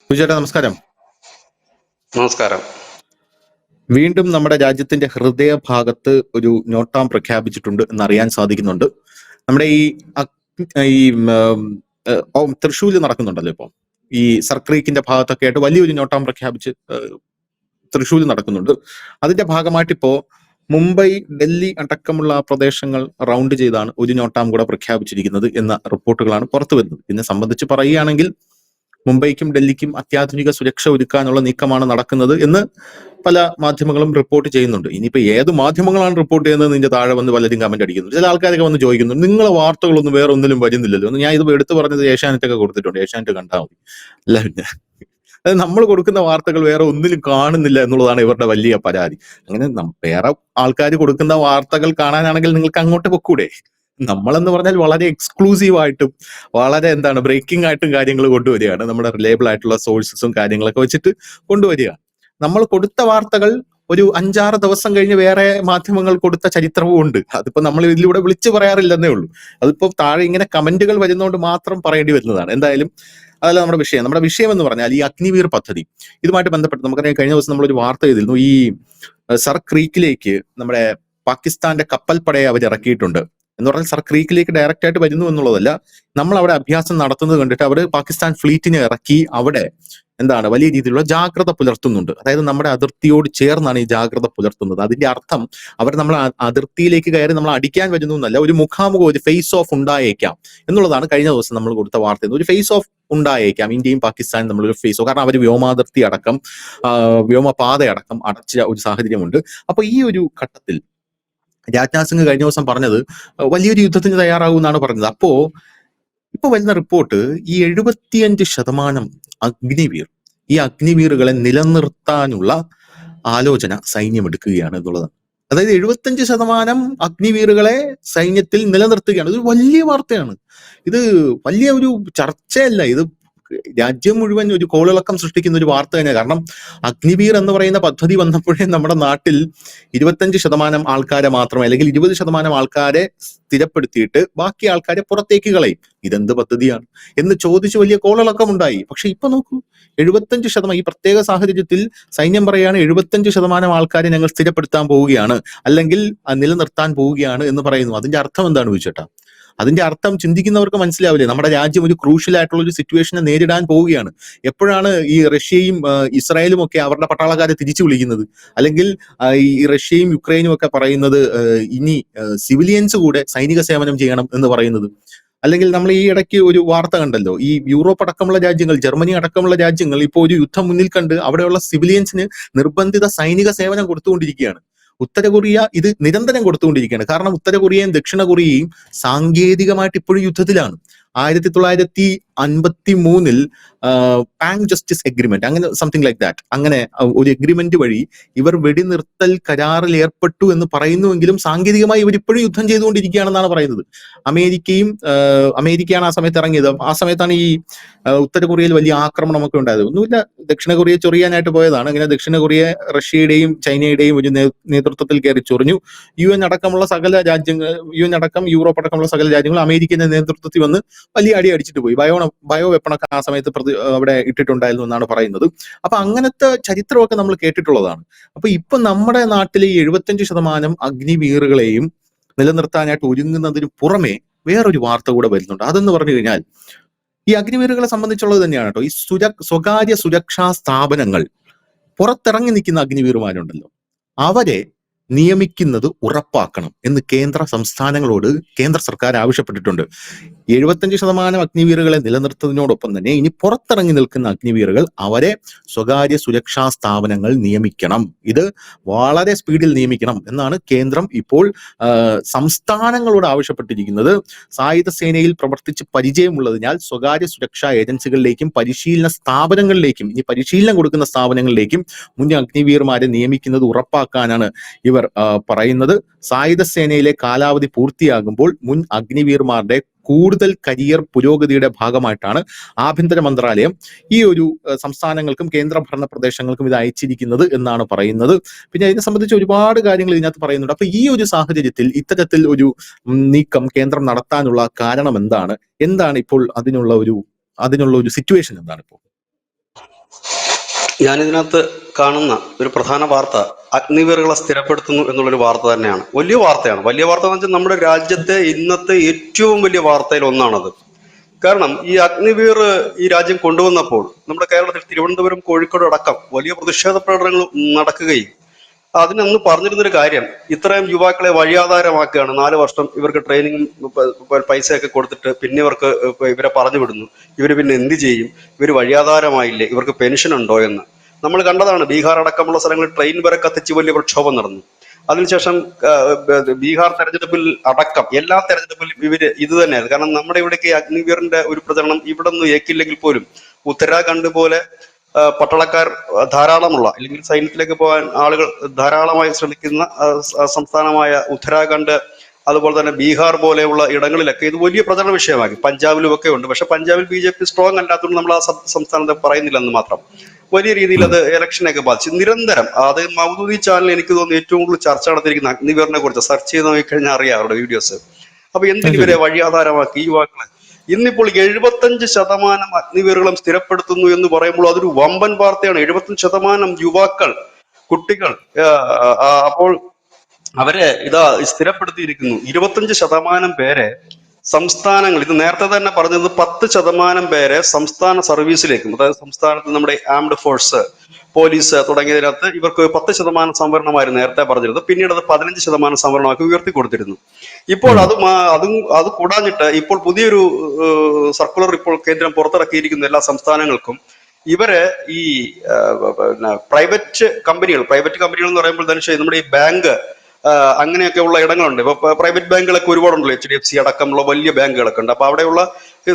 ചേട്ടാ നമസ്കാരം. നമസ്കാരം. വീണ്ടും നമ്മുടെ രാജ്യത്തിന്റെ ഹൃദയഭാഗത്ത് ഒരു നോട്ടാം പ്രഖ്യാപിച്ചിട്ടുണ്ട് എന്നറിയാൻ സാധിക്കുന്നുണ്ട്. നമ്മുടെ ഈ ഈ തൃശ്ശൂര് നടക്കുന്നുണ്ടല്ലോ ഇപ്പൊ ഈ സർക്രീക്കിന്റെ ഭാഗത്തൊക്കെ ആയിട്ട് വലിയൊരു നോട്ടാം പ്രഖ്യാപിച്ച് തൃശ്ശൂര് നടക്കുന്നുണ്ട്. അതിന്റെ ഭാഗമായിട്ട് ഇപ്പോ മുംബൈ, ഡൽഹി അടക്കമുള്ള പ്രദേശങ്ങൾ റൗണ്ട് ചെയ്താണ് ഒരു നോട്ടാം കൂടെ പ്രഖ്യാപിച്ചിരിക്കുന്നത് എന്ന റിപ്പോർട്ടുകളാണ് പുറത്തു വരുന്നത്. ഇതിനെ സംബന്ധിച്ച് പറയുകയാണെങ്കിൽ മുംബൈക്കും ഡൽഹിക്കും അത്യാധുനിക സുരക്ഷ ഒരുക്കാനുള്ള നീക്കമാണ് നടക്കുന്നത് എന്ന് പല മാധ്യമങ്ങളും റിപ്പോർട്ട് ചെയ്യുന്നുണ്ട്. ഇനിയിപ്പോ ഏത് മാധ്യമങ്ങളാണ് റിപ്പോർട്ട് ചെയ്യുന്നത് ഇതിന്റെ താഴെ വന്ന് പലരും കമന്റ് അടിക്കുന്നു. ചില ആൾക്കാരൊക്കെ വന്ന് ചോദിക്കുന്നു, നിങ്ങളെ വാർത്തകളൊന്നും വേറെ ഒന്നിലും വരുന്നില്ലല്ലോ. ഞാൻ ഇത് എടുത്തു പറഞ്ഞത് ഏഷ്യാനെറ്റ് ഒക്കെ കൊടുത്തിട്ടുണ്ട്, ഏഷ്യാനെറ്റ് കണ്ടാൽ മതി. അല്ല പിന്നെ അത് നമ്മൾ കൊടുക്കുന്ന വാർത്തകൾ വേറെ ഒന്നിലും കാണുന്നില്ല എന്നുള്ളതാണ് ഇവരുടെ വലിയ പരാതി. അങ്ങനെ വേറെ ആൾക്കാർ കൊടുക്കുന്ന വാർത്തകൾ കാണാനാണെങ്കിൽ നിങ്ങൾക്ക് അങ്ങോട്ട് പൊക്കൂടെ? നമ്മളെന്ന് പറഞ്ഞാൽ വളരെ എക്സ്ക്ലൂസീവ് ആയിട്ടും വളരെ ബ്രേക്കിംഗ് ആയിട്ടും കാര്യങ്ങൾ കൊണ്ടുവരികയാണ്. നമ്മുടെ റിലയബിൾ ആയിട്ടുള്ള സോഴ്സസും കാര്യങ്ങളൊക്കെ വെച്ചിട്ട് കൊണ്ടുവരിക. നമ്മൾ കൊടുത്ത വാർത്തകൾ ഒരു 5-6 ദിവസം കഴിഞ്ഞ് വേറെ മാധ്യമങ്ങൾ കൊടുത്ത ചരിത്രവും ഉണ്ട്. അതിപ്പോ നമ്മൾ ഇതിലൂടെ വിളിച്ചു പറയാറില്ലെന്നേ ഉള്ളൂ. അതിപ്പോ താഴെ ഇങ്ങനെ കമന്റുകൾ വരുന്നതുകൊണ്ട് മാത്രം പറയേണ്ടി വരുന്നതാണ്. എന്തായാലും അതല്ല നമ്മുടെ വിഷയം. നമ്മുടെ വിഷയം എന്ന് പറഞ്ഞാൽ ഈ അഗ്നിവീർ പദ്ധതി, ഇതുമായിട്ട് ബന്ധപ്പെട്ട് നമുക്കറിയാം, കഴിഞ്ഞ ദിവസം നമ്മളൊരു വാർത്ത ചെയ്തിരുന്നു. ഈ സർ ക്രീക്കിലേക്ക് നമ്മുടെ പാകിസ്ഥാന്റെ കപ്പൽപ്പടയെ അവർ ഇറക്കിയിട്ടുണ്ട് എന്ന് പറഞ്ഞാൽ സർ ക്രീക്കിലേക്ക് ഡയറക്റ്റ് ആയിട്ട് വരുന്നു എന്നുള്ളതല്ല, നമ്മൾ അവിടെ അഭ്യാസം നടത്തുന്നത് കണ്ടിട്ട് അവർ പാകിസ്ഥാൻ ഫ്ലീറ്റിനെ ഇറക്കി അവിടെ വലിയ രീതിയിലുള്ള ജാഗ്രത പുലർത്തുന്നുണ്ട്. അതായത് നമ്മുടെ അതിർത്തിയോട് ചേർന്നാണ് ഈ ജാഗ്രത പുലർത്തുന്നത്. അതിന്റെ അർത്ഥം അവർ നമ്മൾ അതിർത്തിയിലേക്ക് കയറി നമ്മൾ അടിക്കാൻ വരുന്നു എന്നല്ല, ഒരു മുഖാമുഖം, ഒരു ഫേസ് ഓഫ് ഉണ്ടായേക്കാം എന്നുള്ളതാണ് കഴിഞ്ഞ ദിവസം നമ്മൾ കൊടുത്ത വാർത്ത. ഒരു ഫേസ് ഓഫ് ഉണ്ടായേക്കാം, ഇന്ത്യയും പാകിസ്ഥാനും നമ്മളൊരു ഫേസ് ഓഫ്, കാരണം അവർ വ്യോമാതിർത്തി അടക്കം വ്യോമപാത അടക്കം അടച്ച ഒരു സാഹചര്യമുണ്ട്. അപ്പൊ ഈ ഒരു ഘട്ടത്തിൽ രാജ്നാഥ് സിംഗ് കഴിഞ്ഞ ദിവസം പറഞ്ഞത് വലിയൊരു യുദ്ധത്തിന് തയ്യാറാകുമെന്നാണ് പറഞ്ഞത്. അപ്പോ ഇപ്പൊ വരുന്ന റിപ്പോർട്ട് ഈ 75% അഗ്നിവീർ, ഈ അഗ്നിവീറുകളെ നിലനിർത്താനുള്ള ആലോചന സൈന്യം എടുക്കുകയാണ് എന്നുള്ളതാണ്. അതായത് 75% അഗ്നിവീറുകളെ സൈന്യത്തിൽ നിലനിർത്തുകയാണ്. ഇതൊരു വലിയ വാർത്തയാണ്. ഇത് വലിയ ഒരു ചർച്ചയല്ല, ഇത് രാജ്യം മുഴുവൻ ഒരു കോളിളക്കം സൃഷ്ടിക്കുന്ന ഒരു വാർത്ത തന്നെയാണ്. കാരണം അഗ്നിവീർ എന്ന് പറയുന്ന പദ്ധതി വന്നപ്പോഴേ നമ്മുടെ നാട്ടിൽ 25% ആൾക്കാരെ മാത്രമേ, അല്ലെങ്കിൽ 20% ആൾക്കാരെ സ്ഥിരപ്പെടുത്തിയിട്ട് ബാക്കി ആൾക്കാരെ പുറത്തേക്ക് കളയും. ഇതെന്ത് പദ്ധതിയാണ് എന്ന് ചോദിച്ച് വലിയ കോളിളക്കം ഉണ്ടായി. പക്ഷെ ഇപ്പൊ നോക്കൂ, 75%, ഈ പ്രത്യേക സാഹചര്യത്തിൽ സൈന്യം പറയാണ് 75% ആൾക്കാരെ ഞങ്ങൾ സ്ഥിരപ്പെടുത്താൻ പോവുകയാണ്, അല്ലെങ്കിൽ നിലനിർത്താൻ പോവുകയാണ് എന്ന് പറയുന്നു. അതിന്റെ അർത്ഥം എന്താണ് ചോദിച്ചേട്ടാ? അതിന്റെ അർത്ഥം ചിന്തിക്കുന്നവർക്ക് മനസ്സിലാവില്ലേ? നമ്മുടെ രാജ്യം ഒരു ക്രൂഷ്യൽ ആയിട്ടുള്ള ഒരു സിറ്റുവേഷനെ നേരിടാൻ പോവുകയാണ്. എപ്പോഴാണ് ഈ റഷ്യയും ഇസ്രായേലും ഒക്കെ അവരുടെ പട്ടാളക്കാരെ തിരിച്ചു വിളിക്കുന്നത്? അല്ലെങ്കിൽ ഈ റഷ്യയും യുക്രൈനും ഒക്കെ പറയുന്നത് ഇനി സിവിലിയൻസ് കൂടെ സൈനിക സേവനം ചെയ്യണം എന്ന് പറയുന്നത്? അല്ലെങ്കിൽ നമ്മൾ ഈ ഇടയ്ക്ക് ഒരു വാർത്ത കണ്ടല്ലോ, ഈ യൂറോപ്പ് അടക്കമുള്ള രാജ്യങ്ങൾ, ജർമ്മനി അടക്കമുള്ള രാജ്യങ്ങൾ ഇപ്പോൾ ഒരു യുദ്ധം മുന്നിൽ കണ്ട് അവിടെയുള്ള സിവിലിയൻസിന് നിർബന്ധിത സൈനിക സേവനം കൊടുത്തുകൊണ്ടിരിക്കുകയാണ്. ഉത്തര കൊറിയ ഇത് നിരന്തരം കൊടുത്തുകൊണ്ടിരിക്കുകയാണ്. കാരണം ഉത്തര കൊറിയയും ദക്ഷിണ കൊറിയയും സാങ്കേതികമായിട്ട് ഇപ്പോഴും യുദ്ധത്തിലാണ്. 1953 പാങ് ജസ്റ്റിസ് എഗ്രിമെന്റ്, അങ്ങനെ സംതിങ് ലൈക്ക് ദാറ്റ്, അങ്ങനെ ഒരു എഗ്രിമെന്റ് വഴി ഇവർ വെടിനിർത്തൽ കരാറിൽ ഏർപ്പെട്ടു എന്ന് പറയുന്നുവെങ്കിലും സാങ്കേതികമായി ഇവർ ഇപ്പോഴും യുദ്ധം ചെയ്തുകൊണ്ടിരിക്കുകയാണെന്നാണ് പറയുന്നത്. അമേരിക്കയാണ് ആ സമയത്ത് ഇറങ്ങിയത്. ആ സമയത്താണ് ഈ ഉത്തര കൊറിയയിൽ വലിയ ആക്രമണമൊക്കെ ഉണ്ടായത്. ഒന്നുമില്ല, ദക്ഷിണ കൊറിയ ചൊറിയാനായിട്ട് പോയതാണ്. അങ്ങനെ ദക്ഷിണ കൊറിയ റഷ്യയുടെയും ചൈനയുടെയും ഒരു നേതൃത്വത്തിൽ കയറി ചൊറിഞ്ഞു. UN അടക്കമുള്ള സകല രാജ്യങ്ങൾ, UN അടക്കം യൂറോപ്പ് അടക്കമുള്ള സകല രാജ്യങ്ങൾ അമേരിക്കന്റെ നേതൃത്വത്തിൽ വന്ന് വലിയ അടി അടിച്ചിട്ട് പോയി. ബയോ വെപ്പണൊക്കെ ആ സമയത്ത് അവിടെ ഇട്ടിട്ടുണ്ടായിരുന്നു എന്നാണ് പറയുന്നത്. അപ്പൊ അങ്ങനത്തെ ചരിത്രമൊക്കെ നമ്മൾ കേട്ടിട്ടുള്ളതാണ്. അപ്പൊ ഇപ്പൊ നമ്മുടെ നാട്ടിലെ ഈ 75% അഗ്നിവീറുകളെയും നിലനിർത്താനായിട്ട് ഒരുങ്ങുന്നതിന് പുറമെ വേറൊരു വാർത്ത കൂടെ വരുന്നുണ്ട്. അതെന്ന് പറഞ്ഞു കഴിഞ്ഞാൽ ഈ അഗ്നിവീറുകളെ സംബന്ധിച്ചുള്ളത് തന്നെയാണ് കേട്ടോ. ഈ സ്വകാര്യ സുരക്ഷാ സ്ഥാപനങ്ങൾ, പുറത്തിറങ്ങി നിൽക്കുന്ന അഗ്നിവീറുമാരുണ്ടല്ലോ, അവരെ നിയമിക്കുന്നത് ഉറപ്പാക്കണം എന്ന് കേന്ദ്ര സംസ്ഥാനങ്ങളോട് കേന്ദ്ര സർക്കാർ ആവശ്യപ്പെട്ടിട്ടുണ്ട്. 75% അഗ്നിവീറുകളെ നിലനിർത്തുന്നതിനോടൊപ്പം തന്നെ ഇനി പുറത്തിറങ്ങി നിൽക്കുന്ന അഗ്നിവീറുകൾ, അവരെ സ്വകാര്യ സുരക്ഷാ സ്ഥാപനങ്ങൾ നിയമിക്കണം. ഇത് വളരെ സ്പീഡിൽ നിയമിക്കണം എന്നാണ് കേന്ദ്രം ഇപ്പോൾ സംസ്ഥാനങ്ങളോട് ആവശ്യപ്പെട്ടിരിക്കുന്നത്. സായുധ സേനയിൽ പ്രവർത്തിച്ച് പരിചയമുള്ളതിനാൽ സ്വകാര്യ സുരക്ഷാ ഏജൻസികളിലേക്കും പരിശീലന സ്ഥാപനങ്ങളിലേക്കും, ഇനി പരിശീലനം കൊടുക്കുന്ന സ്ഥാപനങ്ങളിലേക്കും മുൻ അഗ്നിവീർമാരെ നിയമിക്കുന്നത് ഉറപ്പാക്കാനാണ് ഇവർ പറയുന്നത്. സായുധ സേനയിലെ കാലാവധി പൂർത്തിയാകുമ്പോൾ മുൻ അഗ്നിവീർമാരുടെ കൂടുതൽ കരിയർ പുരോഗതിയുടെ ഭാഗമായിട്ടാണ് ആഭ്യന്തര മന്ത്രാലയം ഈ ഒരു സംസ്ഥാനങ്ങൾക്കും കേന്ദ്രഭരണ പ്രദേശങ്ങൾക്കും ഇത് അയച്ചിരിക്കുന്നത് എന്നാണ് പറയുന്നത്. പിന്നെ ഇതിനെ സംബന്ധിച്ച് ഒരുപാട് കാര്യങ്ങൾ ഇതിനകത്ത് പറയുന്നുണ്ട്. അപ്പൊ ഈ ഒരു സാഹചര്യത്തിൽ ഇത്തരത്തിൽ ഒരു നീക്കം കേന്ദ്രം നടത്താനുള്ള കാരണം എന്താണ് ഇപ്പോൾ അതിനുള്ള ഒരു സിറ്റുവേഷൻ എന്താണ് ഇപ്പോൾ? ഞാനിതിനകത്ത് കാണുന്ന ഒരു പ്രധാന വാർത്ത അഗ്നിവീറുകളെ സ്ഥിരപ്പെടുത്തുന്നു എന്നുള്ളൊരു വാർത്ത തന്നെയാണ്. വലിയ വാർത്തയാണ്. വലിയ വാർത്ത എന്ന് വെച്ചാൽ നമ്മുടെ രാജ്യത്തെ ഇന്നത്തെ ഏറ്റവും വലിയ വാർത്തയിൽ ഒന്നാണത്. കാരണം ഈ അഗ്നിവീർ ഈ രാജ്യം കൊണ്ടുവന്നപ്പോൾ നമ്മുടെ കേരളത്തിൽ തിരുവനന്തപുരം, കോഴിക്കോട് അടക്കം വലിയ പ്രതിഷേധ പ്രകടനങ്ങൾ നടക്കുകയും അതിനന്ന് പറഞ്ഞിരുന്നൊരു കാര്യം, ഇത്രയും യുവാക്കളെ വഴിയാധാരമാക്കുകയാണ്. 4 വർഷം ഇവർക്ക് ട്രെയിനിങ് പൈസയൊക്കെ കൊടുത്തിട്ട് പിന്നെ ഇവർക്ക് ഇവരെ പറഞ്ഞു വിടുന്നു. ഇവർ പിന്നെ എന്ത് ചെയ്യും? ഇവർ വഴിയാധാരമായില്ലേ? ഇവർക്ക് പെൻഷൻ ഉണ്ടോ എന്ന് നമ്മൾ കണ്ടതാണ്. ബീഹാർ അടക്കമുള്ള സ്ഥലങ്ങളിൽ ട്രെയിൻ വരെ കത്തിച്ച് വലിയ പ്രക്ഷോഭം നടന്നു. അതിനുശേഷം ബീഹാർ തെരഞ്ഞെടുപ്പിൽ അടക്കം എല്ലാ തെരഞ്ഞെടുപ്പിലും ഇവര് ഇത് തന്നെയായിരുന്നു. കാരണം നമ്മുടെ ഇവിടേക്ക് അഗ്നിവീറിന്റെ ഒരു പ്രചരണം ഇവിടെ നിന്ന് ഏക്കില്ലെങ്കിൽ പോലും ഉത്തരാഖണ്ഡ് പോലെ പട്ടാളക്കാർ ധാരാളമുള്ള, അല്ലെങ്കിൽ സൈന്യത്തിലേക്ക് പോകാൻ ആളുകൾ ധാരാളമായി ശ്രമിക്കുന്ന സംസ്ഥാനമായ ഉത്തരാഖണ്ഡ്, അതുപോലെ തന്നെ ബീഹാർ പോലെയുള്ള ഇടങ്ങളിലൊക്കെ ഇത് വലിയ പ്രചരണ വിഷയമാക്കി. പഞ്ചാബിലും ഒക്കെ ഉണ്ട്. പക്ഷെ പഞ്ചാബിൽ BJP സ്ട്രോങ് അല്ലാത്തതുകൊണ്ട് നമ്മൾ ആ സംസ്ഥാനത്തെ പറയുന്നില്ലെന്ന് മാത്രം. വലിയ രീതിയിൽ അത് ഇലക്ഷനൊക്കെ ബാധിച്ചു. നിരന്തരം അത് മൗദൂദി ചാനൽ എനിക്ക് തോന്നുന്നു ഏറ്റവും കൂടുതൽ ചർച്ച നടത്തിയിരിക്കുന്ന അഗ്നിവീറിനെ കുറിച്ച് സെർച്ച് ചെയ്ത് നോക്കിക്കഴിഞ്ഞാൽ അറിയാം അവരുടെ വീഡിയോസ്. അപ്പൊ എന്തിന് ഇവരെ വഴിയാധാരമാക്കി യുവാക്കളെ? ഇന്നിപ്പോൾ 75% അഗ്നിവീറുകളും സ്ഥിരപ്പെടുത്തുന്നു എന്ന് പറയുമ്പോൾ അതൊരു വമ്പൻ വാർത്തയാണ്. 75% യുവാക്കൾ, കുട്ടികൾ. അപ്പോൾ അവരെ ഇതാ സ്ഥിരപ്പെടുത്തിയിരിക്കുന്നു. 25% പേരെ സംസ്ഥാനങ്ങൾ, ഇത് നേരത്തെ തന്നെ പറഞ്ഞത് 10% പേരെ സംസ്ഥാന സർവീസിലേക്കും, അതായത് സംസ്ഥാനത്ത് നമ്മുടെ ആംഡ് ഫോഴ്സ്, പോലീസ് തുടങ്ങിയതിനകത്ത് ഇവർക്ക് 10% സംവരണമായിരുന്നു നേരത്തെ പറഞ്ഞിരുന്നത്. പിന്നീട് അത് 15% സംവരണമാക്കി ഉയർത്തി കൊടുത്തിരുന്നു. ഇപ്പോൾ അത് കൂടാഞ്ഞിട്ട് ഇപ്പോൾ പുതിയൊരു സർക്കുലർ ഇപ്പോൾ കേന്ദ്രം പുറത്തിറക്കിയിരിക്കുന്ന എല്ലാ സംസ്ഥാനങ്ങൾക്കും ഇവര് ഈ പ്രൈവറ്റ് കമ്പനികൾ എന്ന് പറയുമ്പോൾ ധനുഷ്, നമ്മുടെ ഈ ബാങ്ക് അങ്ങനെയൊക്കെ ഉള്ള ഇടങ്ങളുണ്ട്. ഇപ്പൊ പ്രൈവറ്റ് ബാങ്കുകളൊക്കെ ഒരുപാടുണ്ടല്ലോ, HDFC അടക്കമുള്ള വലിയ ബാങ്കുകളൊക്കെ ഉണ്ട്. അപ്പൊ അവിടെയുള്ള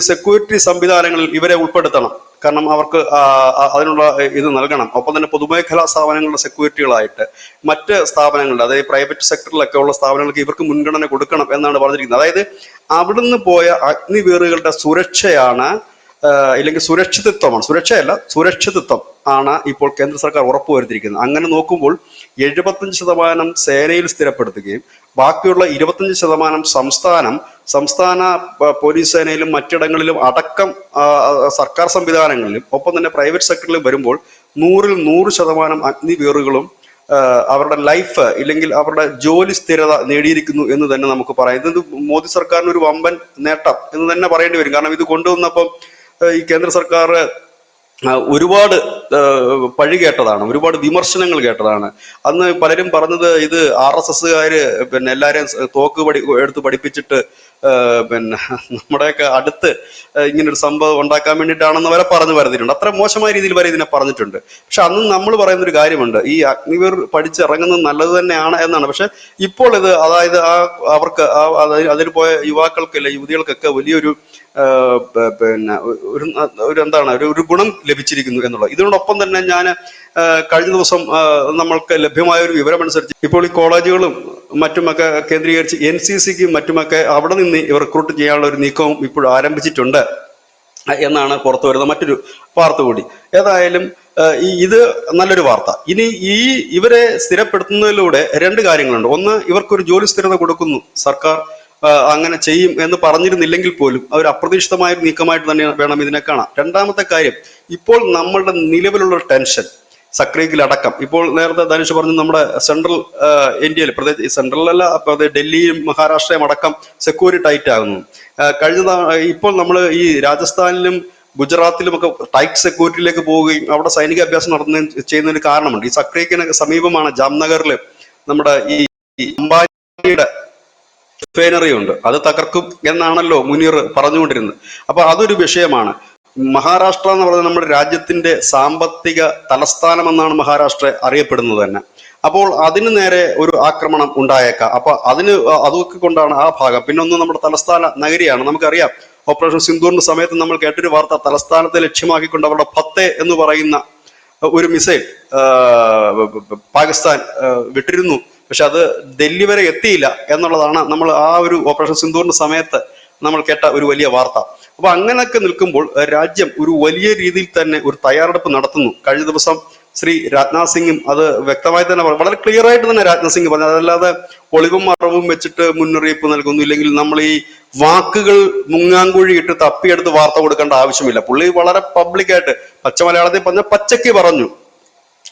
സെക്യൂരിറ്റി സംവിധാനങ്ങളിൽ ഇവരെ ഉൾപ്പെടുത്തണം. കാരണം അവർക്ക് അതിനുള്ള ഇത് നൽകണം. ഒപ്പം തന്നെ പൊതുമേഖലാ സ്ഥാപനങ്ങളുടെ സെക്യൂരിറ്റികളായിട്ട് മറ്റ് സ്ഥാപനങ്ങളുടെ, അതായത് പ്രൈവറ്റ് സെക്ടറിലൊക്കെ ഉള്ള സ്ഥാപനങ്ങൾക്ക് ഇവർക്ക് മുൻഗണന കൊടുക്കണം എന്നാണ് പറഞ്ഞിരിക്കുന്നത്. അതായത് അവിടുന്ന് പോയ അഗ്നിവീറുകളുടെ സുരക്ഷയാണ്, ഇല്ലെങ്കിൽ സുരക്ഷിതത്വമാണ്, സുരക്ഷിതത്വം ആണ് ഇപ്പോൾ കേന്ദ്ര സർക്കാർ ഉറപ്പുവരുത്തിയിരിക്കുന്നത്. അങ്ങനെ നോക്കുമ്പോൾ 75% സേനയിൽ സ്ഥിരപ്പെടുത്തുകയും ബാക്കിയുള്ള 25% സംസ്ഥാന പോലീസ് സേനയിലും മറ്റിടങ്ങളിലും അടക്കം സർക്കാർ സംവിധാനങ്ങളിലും ഒപ്പം തന്നെ പ്രൈവറ്റ് സെക്ടറിലും വരുമ്പോൾ 100% അഗ്നിവീറുകളും അവരുടെ ലൈഫ്, ഇല്ലെങ്കിൽ അവരുടെ ജോലി സ്ഥിരത നേടിയിരിക്കുന്നു എന്ന് തന്നെ നമുക്ക് പറയാം. ഇത് മോദി സർക്കാരിന് ഒരു വമ്പൻ നേട്ടം എന്ന് തന്നെ പറയേണ്ടി വരും. കാരണം ഇത് കൊണ്ടുവന്നപ്പോൾ ഈ കേന്ദ്ര സർക്കാർ ഒരുപാട് പഴി കേട്ടതാണ്, ഒരുപാട് വിമർശനങ്ങൾ കേട്ടതാണ്. അന്ന് പലരും പറഞ്ഞത് ഇത് RSSകാര് പിന്നെ എല്ലാരെയും എടുത്ത് പഠിപ്പിച്ചിട്ട് പിന്നെ നമ്മുടെയൊക്കെ അടുത്ത് ഇങ്ങനൊരു സംഭവം ഉണ്ടാക്കാൻ വേണ്ടിയിട്ടാണെന്ന് വരെ പറഞ്ഞു വരുത്തിയിട്ടുണ്ട്. അത്ര മോശമായ രീതിയിൽ വരെ ഇതിനെ പറഞ്ഞിട്ടുണ്ട്. പക്ഷെ അന്ന് നമ്മൾ പറയുന്നൊരു കാര്യമുണ്ട്, ഈ അഗ്നിവീർ പഠിച്ചിറങ്ങുന്നത് നല്ലത് തന്നെയാണ് എന്നാണ്. പക്ഷെ ഇപ്പോൾ ഇത്, അതായത് അവർക്ക് അതിൽ പോയ യുവാക്കൾക്ക് അല്ലെ യുവതികൾക്കൊക്കെ വലിയൊരു പിന്നെ ഒരു എന്താണ് ഒരു ഗുണം ലഭിച്ചിരിക്കുന്നു എന്നുള്ളത്. ഇതിനോടൊപ്പം തന്നെ ഞാൻ കഴിഞ്ഞ ദിവസം നമ്മൾക്ക് ലഭ്യമായ ഒരു വിവരമനുസരിച്ച് ഇപ്പോൾ ഈ കോളേജുകളും മറ്റുമൊക്കെ കേന്ദ്രീകരിച്ച് NCCക്കും മറ്റുമൊക്കെ അവിടെ നിന്ന് റിക്രൂട്ട് ചെയ്യാനുള്ള ഒരു നീക്കവും ഇപ്പോൾ ആരംഭിച്ചിട്ടുണ്ട് എന്നാണ് പുറത്തു വരുന്ന മറ്റൊരു വാർത്ത കൂടി. ഏതായാലും ഇത് നല്ലൊരു വാർത്ത. ഇനി ഇവരെ സ്ഥിരപ്പെടുത്തുന്നതിലൂടെ 2 കാര്യങ്ങളുണ്ട്. ഒന്ന്, ഇവർക്കൊരു ജോലി സ്ഥിരത കൊടുക്കുന്നു സർക്കാർ. അങ്ങനെ ചെയ്യും എന്ന് പറഞ്ഞിരുന്നില്ലെങ്കിൽ പോലും അവർ അപ്രതീക്ഷിതമായ നീക്കമായിട്ട് തന്നെ വേണം ഇതിനെ കാണാം. രണ്ടാമത്തെ കാര്യം, ഇപ്പോൾ നമ്മളുടെ നിലവിലുള്ള ടെൻഷൻ സക്രീക്കിലടക്കം, ഇപ്പോൾ നേരത്തെ ധനുഷ് പറഞ്ഞു നമ്മുടെ സെൻട്രൽ ഇന്ത്യയിൽ, പ്രത്യേകിച്ച് സെൻട്രലല്ല, ഡൽഹിയും മഹാരാഷ്ട്രയും അടക്കം സെക്യൂരിറ്റി ടൈറ്റ് ആകുന്നു. ഇപ്പോൾ നമ്മൾ ഈ രാജസ്ഥാനിലും ഗുജറാത്തിലും ഒക്കെ ടൈറ്റ് സെക്യൂരിറ്റിയിലേക്ക് പോവുകയും അവിടെ സൈനിക അഭ്യാസം ചെയ്യുന്നതിന് കാരണമുണ്ട്. ഈ സക്രീക്കിന് സമീപമാണ് ജാംനഗറിൽ നമ്മുടെ ഈ അംബാനിയുടെ റിഫൈനറി ഉണ്ട്, അത് തകർക്കും എന്നാണല്ലോ മുനീർ പറഞ്ഞുകൊണ്ടിരുന്നത്. അപ്പൊ അതൊരു വിഷയമാണ്. മഹാരാഷ്ട്ര എന്ന് പറയുന്നത് നമ്മുടെ രാജ്യത്തിന്റെ സാമ്പത്തിക തലസ്ഥാനം എന്നാണ് മഹാരാഷ്ട്ര അറിയപ്പെടുന്നത് തന്നെ. അപ്പോൾ അതിന് നേരെ ഒരു ആക്രമണം ഉണ്ടായേക്കാം. അപ്പൊ അതൊക്കെ കൊണ്ടാണ് ആ ഭാഗം. പിന്നെ ഒന്ന് നമ്മുടെ തലസ്ഥാന നഗരിയാണ്. നമുക്കറിയാം, ഓപ്പറേഷൻ സിന്ദൂറിന്റെ സമയത്ത് നമ്മൾ കേട്ടൊരു വാർത്ത, തലസ്ഥാനത്തെ ലക്ഷ്യമാക്കിക്കൊണ്ട് അവരുടെ ഫത്തേ എന്ന് പറയുന്ന ഒരു മിസൈൽ പാകിസ്ഥാൻ വിട്ടിരുന്നു. പക്ഷെ അത് ഡൽഹി വരെ എത്തിയില്ല എന്നുള്ളതാണ് നമ്മൾ ആ ഒരു ഓപ്പറേഷൻ സിന്ദൂറിന്റെ സമയത്ത് നമ്മൾ കേട്ട ഒരു വലിയ വാർത്ത. അപ്പൊ അങ്ങനെയൊക്കെ നിൽക്കുമ്പോൾ രാജ്യം ഒരു വലിയ രീതിയിൽ തന്നെ ഒരു തയ്യാറെടുപ്പ് നടത്തുന്നു. കഴിഞ്ഞ ദിവസം ശ്രീ രാജ്നാഥ് സിംഗും അത് വ്യക്തമായി തന്നെ വളരെ ക്ലിയർ ആയിട്ട് തന്നെ രാജ്നാഥ് സിംഗ് പറഞ്ഞു. അതല്ലാതെ ഒളിവും മറവും വെച്ചിട്ട് മുന്നറിയിപ്പ് നൽകുന്നു, ഇല്ലെങ്കിൽ നമ്മൾ ഈ വാക്കുകൾ മുങ്ങാങ്കുഴി ഇട്ട് തപ്പിയെടുത്ത് വാർത്ത കൊടുക്കേണ്ട ആവശ്യമില്ല. പുള്ളി വളരെ പബ്ലിക്കായിട്ട് പച്ച മലയാളത്തിൽ പറഞ്ഞ പച്ചയ്ക്ക് പറഞ്ഞു,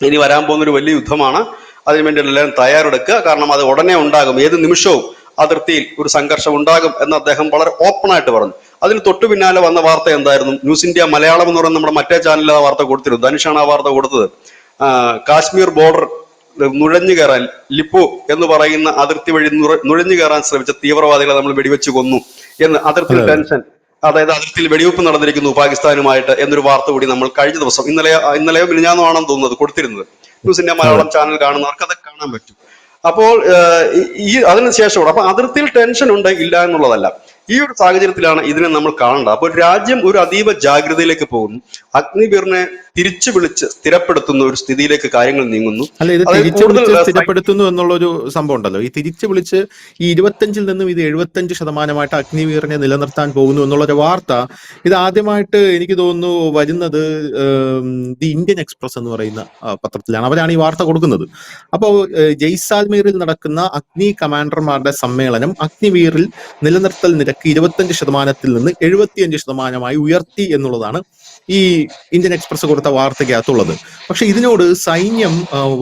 ഇനി വരാൻ പോകുന്ന ഒരു വലിയ യുദ്ധമാണ്, അതിനുവേണ്ടി എല്ലാവരും തയ്യാറെടുക്കുക, കാരണം അത് ഉടനെ ഉണ്ടാകും, ഏത് നിമിഷവും അതിർത്തിയിൽ ഒരു സംഘർഷം ഉണ്ടാകും എന്ന് അദ്ദേഹം വളരെ ഓപ്പൺ ആയിട്ട് പറഞ്ഞു. അതിന് തൊട്ടു പിന്നാലെ വന്ന വാർത്ത എന്തായിരുന്നു? ന്യൂസ് ഇന്ത്യ മലയാളം എന്ന് പറയുന്ന നമ്മുടെ മറ്റേ ചാനലിൽ ആ വാർത്ത കൊടുത്തിരുന്നു. ധനുഷാണ് ആ വാർത്ത കൊടുത്തത്. കാശ്മീർ ബോർഡർ നുഴഞ്ഞു കയറാൻ, ലിപ്പോ എന്ന് പറയുന്ന അതിർത്തി വഴി നുഴഞ്ഞു കയറാൻ ശ്രമിച്ച തീവ്രവാദികളെ നമ്മൾ വെടിവെച്ച് കൊന്നു എന്ന്. അതിർത്തിയിൽ ടെൻഷൻ, അതായത് അതിർത്തിയിൽ വെടിവെപ്പ് നടന്നിരിക്കുന്നു പാകിസ്ഥാനുമായിട്ട് എന്നൊരു വാർത്ത കൂടി നമ്മൾ കഴിഞ്ഞ ദിവസം, ഇന്നലെയോ മിനിഞ്ഞാന്നോ ആണെന്ന് തോന്നുന്നത്, കൊടുത്തിരുന്നത്. ന്യൂസ് ഇന്ത്യ മലയാളം ചാനൽ കാണുന്നവർക്ക് അത് കാണാൻ പറ്റും. അപ്പോൾ ഈ അതിനുശേഷം അപ്പൊ അതിർത്തിയിൽ ടെൻഷൻ ഉണ്ട്, ഇല്ല എന്നുള്ളതല്ല. ഈ ഒരു സാഹചര്യത്തിലാണ് ഇതിനെ നമ്മൾ കാണേണ്ടത്. അപ്പോൾ രാജ്യം ഒരു അതീവ ജാഗ്രതയിലേക്ക് പോകുന്നു. അഗ്നിവീറിനെ തിരിച്ചു വിളിച്ച് സ്ഥിരപ്പെടുത്തുന്ന ഒരു സ്ഥിതിയിലേക്ക് കാര്യങ്ങൾ നീങ്ങുന്നു. അല്ല, ഇത് തിരിച്ചു വിളിച്ച് സ്ഥിരപ്പെടുത്തുന്നു എന്നുള്ളൊരു സംഭവം ഉണ്ടല്ലോ. ഈ തിരിച്ചു വിളിച്ച് ഈ 25-ൽ നിന്നും ഇത് 75% അഗ്നിവീറിനെ നിലനിർത്താൻ പോകുന്നു എന്നുള്ളൊരു വാർത്ത ഇത് ആദ്യമായിട്ട് എനിക്ക് തോന്നുന്നു വരുന്നത് ദി ഇന്ത്യൻ എക്സ്പ്രസ് എന്ന് പറയുന്ന പത്രത്തിലാണ്. അവരാണ് ഈ വാർത്ത കൊടുക്കുന്നത്. അപ്പോൾ ജയ്സാൽമീറിൽ നടക്കുന്ന അഗ്നി കമാൻഡർമാരുടെ സമ്മേളനം അഗ്നിവീറിൽ നിലനിർത്തൽ നിരക്ക് 25% നിന്ന് 75% ഉയർത്തി എന്നുള്ളതാണ് ഈ ഇന്ത്യൻ എക്സ്പ്രസ് കൊടുത്ത വാർത്തയ്ക്കകത്തുള്ളത്. പക്ഷെ ഇതിനോട് സൈന്യം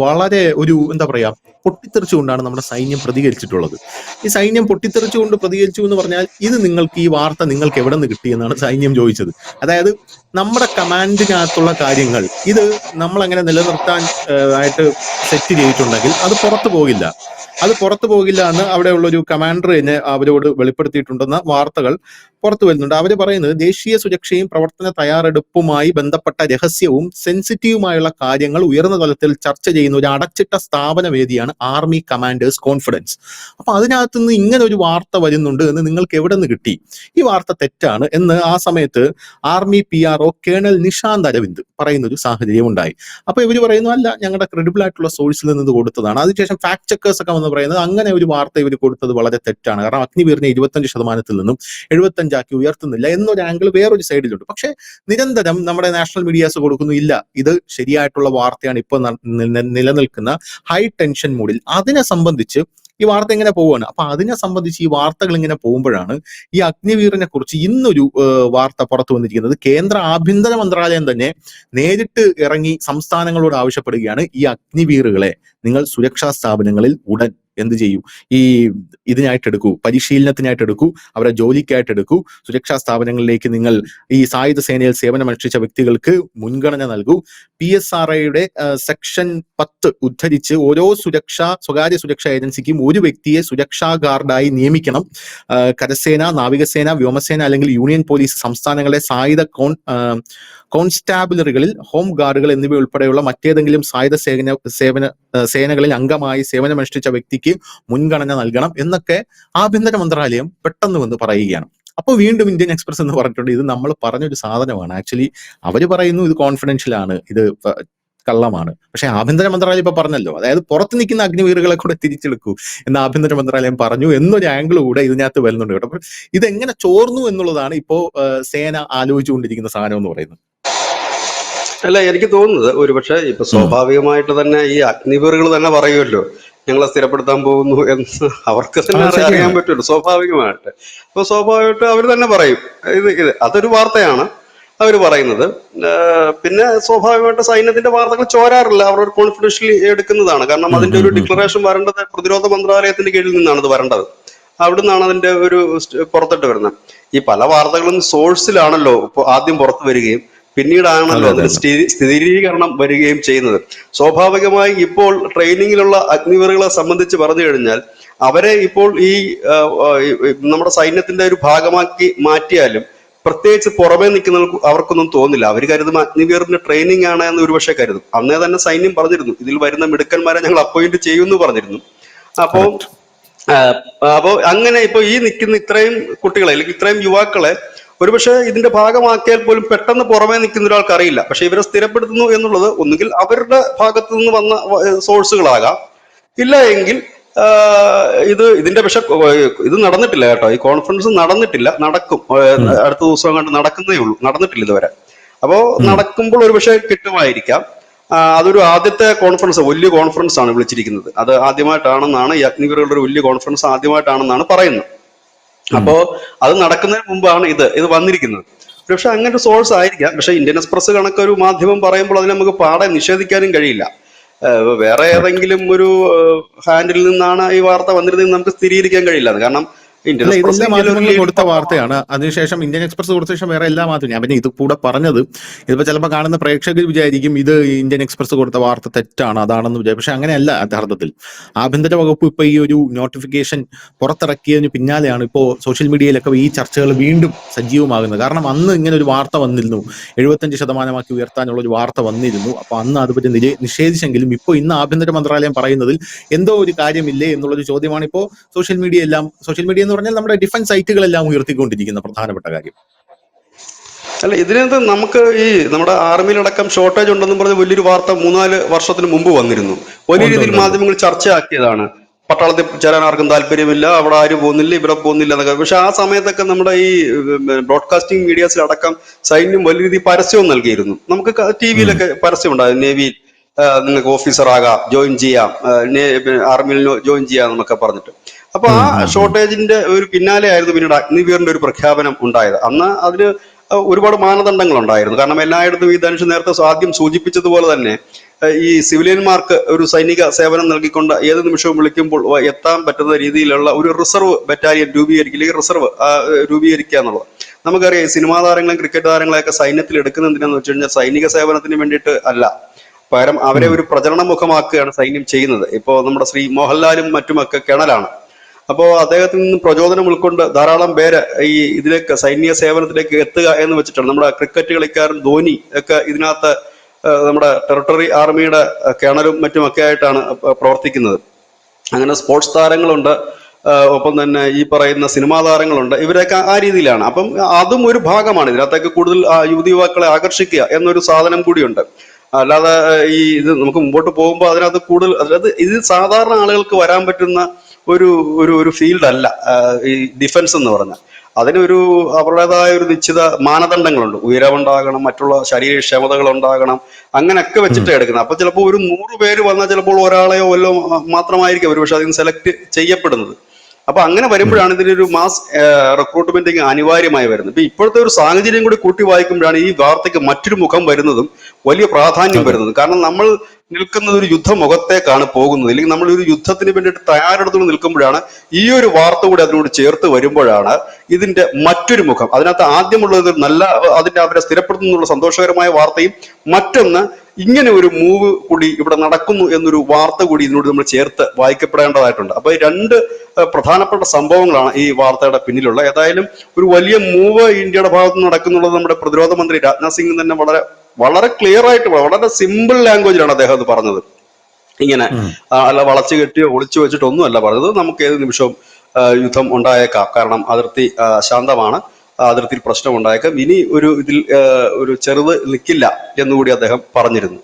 വളരെ ഒരു എന്താ പറയാ പൊട്ടിത്തെറിച്ചുകൊണ്ടാണ് നമ്മുടെ സൈന്യം പ്രതികരിച്ചിട്ടുള്ളത്. ഈ സൈന്യം പൊട്ടിത്തെറിച്ചുകൊണ്ട് പ്രതികരിച്ചു എന്ന് പറഞ്ഞാൽ ഇത് ഈ വാർത്ത നിങ്ങൾക്ക് എവിടെ നിന്ന് കിട്ടിയെന്നാണ് സൈന്യം ചോദിച്ചത്. അതായത് നമ്മുടെ കമാൻഡിനകത്തുള്ള കാര്യങ്ങൾ ഇത് നമ്മൾ അങ്ങനെ നിലനിർത്താൻ ആയിട്ട് സെറ്റ് ചെയ്തിട്ടുണ്ടെങ്കിൽ അത് പുറത്തു പോകില്ല എന്ന് അവിടെയുള്ളൊരു കമാൻഡർ തന്നെ അവരോട് വെളിപ്പെടുത്തിയിട്ടുണ്ടെന്ന വാർത്തകൾ പുറത്തു വരുന്നുണ്ട്. അവർ പറയുന്നത് ദേശീയ സുരക്ഷയും പ്രവർത്തന തയ്യാറെടുപ്പുമായി ബന്ധപ്പെട്ട രഹസ്യവും സെൻസിറ്റീവുമായുള്ള കാര്യങ്ങൾ ഉയർന്ന തലത്തിൽ ചർച്ച ചെയ്യുന്ന ഒരു അടച്ചിട്ട സ്ഥാപന വേദിയാണ് ആർമി കമാൻഡേഴ്സ് കോൺഫറൻസ്. അപ്പൊ അതിനകത്തുനിന്ന് ഇങ്ങനെ ഒരു വാർത്ത വരുന്നുണ്ട് എന്ന് നിങ്ങൾക്ക് എവിടെ നിന്ന് കിട്ടി? ഈ വാർത്ത തെറ്റാണ് എന്ന് ആ സമയത്ത് army PRO colonel Nishant Arvind പറയുന്ന ഒരു സാഹചര്യം ഉണ്ടായി. അപ്പൊ ഇവർ പറയുന്നു, അല്ല, ഞങ്ങളുടെ ക്രെഡിബിൾ ആയിട്ടുള്ള സോഴ്സിൽ നിന്ന് ഇത് കൊടുത്തതാണ്. അതിനുശേഷം ഫാക്ട് ചെക്കേഴ്സ് ഒക്കെ വന്ന് പറയുന്നത് അങ്ങനെ ഒരു വാർത്ത ഇവർ കൊടുത്തത് വളരെ തെറ്റാണ്, കാരണം അഗ്നിവീറിനെ 25% നിന്നും 75% ഉയർത്തുന്നില്ല എന്നൊരു ആംഗിൾ വേറൊരു സൈഡിലുണ്ട്. പക്ഷെ നിരന്തരം നമ്മുടെ നാഷണൽ മീഡിയാസ് കൊടുക്കുന്നു, ഇല്ല, ഇത് ശരിയായിട്ടുള്ള വാർത്തയാണ്, ഇപ്പൊ നിലനിൽക്കുന്ന ഹൈ ടെൻഷൻ മൂഡിൽ. അതിനെ സംബന്ധിച്ച് ഈ വാർത്ത എങ്ങനെ പോവുകയാണ്. അപ്പൊ അതിനെ സംബന്ധിച്ച് ഈ വാർത്തകൾ ഇങ്ങനെ പോകുമ്പോഴാണ് ഈ അഗ്നിവീറിനെ കുറിച്ച് ഇന്നൊരു വാർത്ത പുറത്തു വന്നിരിക്കുന്നത്. കേന്ദ്ര ആഭ്യന്തര മന്ത്രാലയം തന്നെ നേരിട്ട് ഇറങ്ങി സംസ്ഥാനങ്ങളോട് ആവശ്യപ്പെടുകയാണ്, ഈ അഗ്നിവീറുകളെ നിങ്ങൾ സുരക്ഷാ സ്ഥാപനങ്ങളിൽ ഉടൻ എന്ത് ചെയ്യൂ, ഇതിനായിട്ട് എടുക്കൂ, പരിശീലനത്തിനായിട്ട് എടുക്കൂ, അവരെ ജോലിക്കായിട്ട് എടുക്കൂ, സുരക്ഷാ സ്ഥാപനങ്ങളിലേക്ക് നിങ്ങൾ ഈ സായുധ സേനയിൽ സേവനമനുഷ്ഠിച്ച വ്യക്തികൾക്ക് മുൻഗണന നൽകൂ. PSRIയുടെ സെക്ഷൻ 10 ഉദ്ധരിച്ച് ഓരോ സ്വകാര്യ സുരക്ഷാ ഏജൻസിക്കും ഒരു വ്യക്തിയെ സുരക്ഷാ ഗാർഡായി നിയമിക്കണം. കരസേന, നാവികസേന, വ്യോമസേന അല്ലെങ്കിൽ യൂണിയൻ പോലീസ് സംസ്ഥാനങ്ങളിലെ സായുധ കോൺസ്റ്റാബിലറികളിൽ ഹോം ഗാർഡുകൾ എന്നിവ ഉൾപ്പെടെയുള്ള മറ്റേതെങ്കിലും സായുധ സേനകളിൽ അംഗമായി സേവനമനുഷ്ഠിച്ച വ്യക്തിക്ക് മുൻഗണന നൽകണം എന്നൊക്കെ ആഭ്യന്തര മന്ത്രാലയം പെട്ടെന്ന് വന്ന് പറയുകയാണ്. അപ്പോൾ വീണ്ടും ഇന്ത്യൻ എക്സ്പ്രസ് എന്ന് പറഞ്ഞിട്ടുണ്ട്, ഇത് നമ്മൾ പറഞ്ഞൊരു സാധനമാണ്. ആക്ച്വലി അവർ പറയുന്നു ഇത് കോൺഫിഡൻഷ്യൽ ആണ്, ഇത് കള്ളമാണ്. പക്ഷെ ആഭ്യന്തര മന്ത്രാലയം ഇപ്പൊ പറഞ്ഞല്ലോ, അതായത് പുറത്ത് നിൽക്കുന്ന അഗ്നിവീറുകളെ കൂടെ തിരിച്ചെടുക്കൂ എന്ന് ആഭ്യന്തര മന്ത്രാലയം പറഞ്ഞു എന്നൊരു ആംഗിൾ കൂടെ ഇതിനകത്ത് വരുന്നുണ്ട് കേട്ടോ. അപ്പൊ ഇതെങ്ങനെ ചോർന്നു എന്നുള്ളതാണ് ഇപ്പോ സേന ആലോചിച്ചുകൊണ്ടിരിക്കുന്ന സാധനം എന്ന് പറയുന്നത്. അല്ല, എനിക്ക് തോന്നുന്നത് ഒരുപക്ഷെ ഇപ്പൊ സ്വാഭാവികമായിട്ട് തന്നെ ഈ അഗ്നിവീറുകൾ തന്നെ പറയുമല്ലോ ഞങ്ങളെ സ്ഥിരപ്പെടുത്താൻ പോകുന്നു എന്ന് അവർക്ക് തന്നെ അറിയാൻ പറ്റുമല്ലോ സ്വാഭാവികമായിട്ട്. അപ്പൊ സ്വാഭാവികമായിട്ട് അവർ തന്നെ പറയും ഇത് അതൊരു വാർത്തയാണ് അവർ പറയുന്നത്. പിന്നെ സ്വാഭാവികമായിട്ട് സൈന്യത്തിന്റെ വാർത്തകൾ ചോരാറില്ല, അവർ ഒരു കോൺഫിഡൻഷ്യലി എടുക്കുന്നതാണ്. കാരണം അതിന്റെ ഒരു ഡിക്ലറേഷൻ വരേണ്ടത് പ്രതിരോധ മന്ത്രാലയത്തിന്റെ കീഴിൽ നിന്നാണ് ഇത് വരേണ്ടത്. അവിടെ നിന്നാണ് അതിന്റെ ഒരു പുറത്തിട്ട് വരുന്നത്. ഈ പല വാർത്തകളും സോഴ്സിലാണല്ലോ ആദ്യം പുറത്തു വരികയും പിന്നീടാണല്ലോ അതിന് സ്ഥിരീകരണം വരികയും ചെയ്യുന്നത്. സ്വാഭാവികമായി ഇപ്പോൾ ട്രെയിനിങ്ങിലുള്ള അഗ്നിവീറുകളെ സംബന്ധിച്ച് പറഞ്ഞു കഴിഞ്ഞാൽ അവരെ ഇപ്പോൾ ഈ നമ്മുടെ സൈന്യത്തിന്റെ ഒരു ഭാഗമാക്കി മാറ്റിയാലും പ്രത്യേകിച്ച് പുറമേ നിൽക്കുന്നവർക്ക് അവർക്കൊന്നും തോന്നില്ല. അവർ കരുതും അഗ്നിവീറിന്റെ ട്രെയിനിങ് ആണ് എന്ന് ഒരുപക്ഷെ കരുതും. അന്നേ തന്നെ സൈന്യം പറഞ്ഞിരുന്നു ഇതിൽ വരുന്ന മിടുക്കന്മാരെ ഞങ്ങൾ അപ്പോയിന്റ് ചെയ്യുമെന്ന് പറഞ്ഞിരുന്നു. അപ്പോ അങ്ങനെ ഇപ്പൊ ഈ നിൽക്കുന്ന ഇത്രയും കുട്ടികളെ അല്ലെങ്കിൽ ഇത്രയും യുവാക്കളെ ഒരുപക്ഷെ ഇതിന്റെ ഭാഗമാക്കിയാൽ പോലും പെട്ടെന്ന് പുറമേ നിൽക്കുന്ന ഒരാൾക്ക് അറിയില്ല. പക്ഷെ ഇവരെ സ്ഥിരപ്പെടുത്തുന്നു എന്നുള്ളത് ഒന്നുകിൽ അവരുടെ ഭാഗത്തു നിന്ന് വന്ന സോഴ്സുകളാകാം, ഇല്ല എങ്കിൽ ഇതിന്റെ പക്ഷെ ഇത് നടന്നിട്ടില്ല കേട്ടോ, ഈ കോൺഫറൻസ് നടന്നിട്ടില്ല, നടക്കും, അടുത്ത ദിവസം കണ്ട് നടക്കുന്നേ ഉള്ളൂ, നടന്നിട്ടില്ല ഇതുവരെ. അപ്പോ നടക്കുമ്പോൾ ഒരുപക്ഷെ കിട്ടുമായിരിക്കാം. അതൊരു ആദ്യത്തെ കോൺഫറൻസ്, വലിയ കോൺഫറൻസ് ആണ് വിളിച്ചിരിക്കുന്നത്. അത് ആദ്യമായിട്ടാണെന്നാണ് ഈ അഗ്നിവീറുകളുടെ ഒരു വലിയ കോൺഫറൻസ് ആദ്യമായിട്ടാണെന്നാണ് പറയുന്നത്. അപ്പോ അത് നടക്കുന്നതിന് മുമ്പാണ് ഇത് വന്നിരിക്കുന്നത്. പക്ഷെ അങ്ങനെ ഒരു സോഴ്സ് ആയിരിക്കാം. പക്ഷെ ഇന്ത്യൻ എക്സ്പ്രസ് കണക്കൊരു മാധ്യമം പറയുമ്പോൾ അതിനെ നമുക്ക് പാടെ നിഷേധിക്കാനും കഴിയില്ല. വേറെ ഏതെങ്കിലും ഒരു ഹാൻഡിൽ നിന്നാണ് ഈ വാർത്ത വന്നിരുന്നതെന്ന് നമുക്ക് സ്ഥിരീകരിക്കാൻ കഴിയില്ല. കാരണം ഇന്ത്യൻ അല്ല, എക്സ്പ്രസ് ഇതെല്ലാ ഇന്ത്യയിലെ ഒരു മാധ്യമങ്ങളും ലീഡിംഗ് കൊടുത്ത പത്രമാണ്. വാർത്തയാണ്. അതിനുശേഷം ഇന്ത്യൻ എക്സ്പ്രസ് കൊടുത്ത ശേഷം വേറെ എല്ലാ മാധ്യമം, ഞാൻ പിന്നെ ഇത് കൂടെ പറഞ്ഞത്, ഇതിപ്പോ ചിലപ്പോൾ കാണുന്ന പ്രേക്ഷകർ വിചാരിക്കും ഇത് ഇന്ത്യൻ എക്സ്പ്രസ് കൊടുത്ത വാർത്ത തെറ്റാണ്, അതാണെന്ന് വിചാരിക്കും. പക്ഷെ അങ്ങനെയല്ല. യഥാർത്ഥത്തിൽ ആഭ്യന്തര വകുപ്പ് ഇപ്പൊ ഈ ഒരു നോട്ടിഫിക്കേഷൻ പുറത്തിറക്കിയതിന് പിന്നാലെയാണ് ഇപ്പോൾ സോഷ്യൽ മീഡിയയിലൊക്കെ ഈ ചർച്ചകൾ വീണ്ടും സജീവമാകുന്നത്. കാരണം അന്ന് ഇങ്ങനെ ഒരു വാർത്ത വന്നിരുന്നു, 75% ഉയർത്താനുള്ള ഒരു വാർത്ത വന്നിരുന്നു. അപ്പൊ അന്ന് അതുപറ്റി നിഷേധിച്ചെങ്കിലും ഇപ്പോൾ ഇന്ന് ആഭ്യന്തര മന്ത്രാലയം പറയുന്നതിൽ എന്തോ ഒരു കാര്യമില്ലേ എന്നുള്ളൊരു ചോദ്യമാണ് ഇപ്പോൾ സോഷ്യൽ മീഡിയ എന്ന് പറഞ്ഞാൽ നമ്മുടെ ഡിഫൻസ് സൈറ്റുകളെല്ലാം ഉയർത്തിക്കൊണ്ടിരിക്കുന്ന പ്രധാനപ്പെട്ട കാര്യം. അല്ല, ഇതിനകത്ത് നമുക്ക് ഈ നമ്മുടെ ആർമിയിലടക്കം ഷോർട്ടേജ് ഉണ്ടെന്നും പറഞ്ഞ് വലിയൊരു വാർത്ത 3-4 വർഷത്തിന് മുമ്പ് വന്നിരുന്നു. വലിയ ഉണ്ട് രീതിയിൽ ഉണ്ട് ഉണ്ട്. മാധ്യമങ്ങൾ ചർച്ചയാക്കിയതാണ്. പട്ടാളത്തിൽ ചേരാൻ ആർക്കും താല്പര്യമില്ല, അവിടെ ആരും പോകുന്നില്ല, ഇവിടെ പോകുന്നില്ല എന്നൊക്കെ. പക്ഷെ ആ സമയത്തൊക്കെ നമ്മുടെ ഈ ബ്രോഡ്കാസ്റ്റിംഗ് മീഡിയാസിലടക്കം സൈന്യം വലിയ രീതിയിൽ പരസ്യവും നൽകിയിരുന്നു. നമുക്ക് ടി ഉം. വിയിലൊക്കെ പരസ്യം ഉണ്ടായിരുന്നു. നേവിയിൽ നിങ്ങൾക്ക് ഓഫീസർ ആകാം, ജോയിൻ ചെയ്യാം, ആർമിയിൽ ജോയിൻ ചെയ്യാം എന്നൊക്കെ പറഞ്ഞിട്ട്. അപ്പൊ ആ ഉം ഉം ഉം. ഷോർട്ടേജിന്റെ ഒരു പിന്നാലെ ആയിരുന്നു പിന്നീട് അഗ്നിവീറിന്റെ ഒരു പ്രഖ്യാപനം ഉണ്ടായത്. അന്ന് അതിന് ഒരുപാട് മാനദണ്ഡങ്ങൾ ഉണ്ടായിരുന്നു. കാരണം എല്ലായിടത്തും ഈ ധനുഷ് നേരത്തെ ആദ്യം സൂചിപ്പിച്ചതുപോലെ തന്നെ ഈ സിവിലിയന്മാർക്ക് ഒരു സൈനിക സേവനം നൽകിക്കൊണ്ട് ഏത് നിമിഷവും വിളിക്കുമ്പോൾ എത്താൻ പറ്റുന്ന രീതിയിലുള്ള ഒരു റിസർവ് ബറ്റാലിയൻ രൂപീകരിക്കുക, റിസർവ് രൂപീകരിക്കുക എന്നുള്ളത്. നമുക്കറിയാം, ഈ സിനിമാ താരങ്ങളെയും ക്രിക്കറ്റ് താരങ്ങളെയൊക്കെ സൈന്യത്തിൽ എടുക്കുന്നത് എന്തിനാന്ന് വെച്ച് കഴിഞ്ഞാൽ സൈനിക സേവനത്തിന് വേണ്ടിയിട്ട് അല്ല, പകരം അവരെ ഉം. ഒരു പ്രചരണ മുഖമാക്കുകയാണ് സൈന്യം ചെയ്യുന്നത്. ഇപ്പോ നമ്മുടെ ശ്രീ മോഹൻലാലും മറ്റുമൊക്കെ കേണലാണ്. അപ്പോ അദ്ദേഹത്തിൽ നിന്ന് പ്രചോദനം ഉൾക്കൊണ്ട് ധാരാളം പേര് ഈ ഇതിലേക്ക് സൈന്യ സേവനത്തിലേക്ക് എത്തുക എന്ന് വെച്ചിട്ടാണ്. നമ്മുടെ ക്രിക്കറ്റ് കളിക്കാരൻ ധോനി ഒക്കെ ഇതിനകത്ത് നമ്മുടെ ടെറിട്ടറി ആർമിയുടെ കേണലും മറ്റുമൊക്കെ ആയിട്ടാണ് പ്രവർത്തിക്കുന്നത്. അങ്ങനെ സ്പോർട്സ് താരങ്ങളുണ്ട്, ഒപ്പം തന്നെ ഈ പറയുന്ന സിനിമാ താരങ്ങളുണ്ട്. ഇവരൊക്കെ ആ രീതിയിലാണ്. അപ്പം അതും ഒരു ഭാഗമാണ്. ഇതിനകത്തേക്ക് കൂടുതൽ യുവതി യുവാക്കളെ ആകർഷിക്കുക എന്നൊരു സാധനം കൂടിയുണ്ട്. അല്ലാതെ ഈ ഇത് നമുക്ക് മുമ്പോട്ട് പോകുമ്പോൾ അതിനകത്ത് കൂടുതൽ, അതായത് ഇത് സാധാരണ ആളുകൾക്ക് വരാൻ പറ്റുന്ന ഒരു ഒരു ഒരു ഫീൽഡ് അല്ല ഈ ഡിഫൻസ് എന്ന് പറഞ്ഞാൽ. അതിനൊരു അവരുടേതായ ഒരു നിശ്ചിത മാനദണ്ഡങ്ങളുണ്ട്. ഉയരമുണ്ടാകണം, മറ്റുള്ള ശരീരക്ഷമതകൾ ഉണ്ടാകണം, അങ്ങനെയൊക്കെ ഉം. വെച്ചിട്ട് എടുക്കുന്നത്. അപ്പൊ ചിലപ്പോൾ ഒരു 100 പേര് വന്നാൽ ചിലപ്പോൾ ഒരാളെയോ വല്ലോ മാത്രമായിരിക്കും ഒരു പക്ഷെ അതിന് സെലക്ട് ചെയ്യപ്പെടുന്നത്. അപ്പൊ അങ്ങനെ ഉം. വരുമ്പോഴാണ് ഇതിനൊരു മാസ് റിക്രൂട്ട്മെന്റിങ് അനിവാര്യമായി വരുന്നത്. ഇപ്പൊ ഇപ്പോഴത്തെ ഒരു സാഹചര്യം കൂടി കൂട്ടി വായിക്കുമ്പോഴാണ് ഈ വാർത്തയ്ക്ക് മറ്റൊരു മുഖം വരുന്നതും വലിയ പ്രാധാന്യം അതെ. വരുന്നതും. കാരണം നമ്മൾ നിൽക്കുന്നത് ഒരു യുദ്ധമുഖത്തേക്കാണ് പോകുന്നത്, അല്ലെങ്കിൽ നമ്മൾ ഒരു യുദ്ധത്തിന് വേണ്ടിയിട്ട് തയ്യാറെടുത്തുകൊണ്ട് നിൽക്കുമ്പോഴാണ് ഈ ഒരു വാർത്ത കൂടി അതിനോട് ചേർത്ത് വരുമ്പോഴാണ് ഇതിന്റെ മറ്റൊരു മുഖം. അതിനകത്ത് ആദ്യമുള്ളത് നല്ല, അതിന്റെ അവരെ സ്ഥിരപ്പെടുത്തുന്നുള്ള സന്തോഷകരമായ വാർത്തയും, മറ്റൊന്ന് ഇങ്ങനെ ഒരു മൂവ് കൂടി ഇവിടെ നടക്കുന്നു എന്നൊരു വാർത്ത കൂടി ഇതിനോട് നമ്മൾ ചേർത്ത് വായിക്കപ്പെടേണ്ടതായിട്ടുണ്ട്. അപ്പൊ ഈ രണ്ട് പ്രധാനപ്പെട്ട സംഭവങ്ങളാണ് ഈ വാർത്തയുടെ പിന്നിലുള്ള. ഏതായാലും ഒരു വലിയ മൂവ് ഇന്ത്യയുടെ ഭാഗത്ത് നിന്ന് നടക്കുന്നുള്ളത് നമ്മുടെ പ്രതിരോധ മന്ത്രി രാജ്നാഥ് സിംഗ് തന്നെ വളരെ വളരെ ക്ലിയർ ആയിട്ട്, വളരെ സിമ്പിൾ ലാംഗ്വേജിലാണ് അദ്ദേഹം അത് പറഞ്ഞത്. ഇങ്ങനെ ഉം. അല്ല വളച്ചു കെട്ടിയോ ഒളിച്ചു വെച്ചിട്ടൊന്നും അല്ല പറഞ്ഞത്. നമുക്ക് ഏത് നിമിഷവും യുദ്ധം ഉണ്ടായേക്കാം. കാരണം അതിർത്തി ശാന്തമാണ്, അതിർത്തിയിൽ പ്രശ്നം ഉണ്ടായേക്കാം, ഇനി ഒരു ഇതിൽ ഒരു ചെറുത് നിൽക്കില്ല എന്നുകൂടി അദ്ദേഹം പറഞ്ഞിരുന്നു.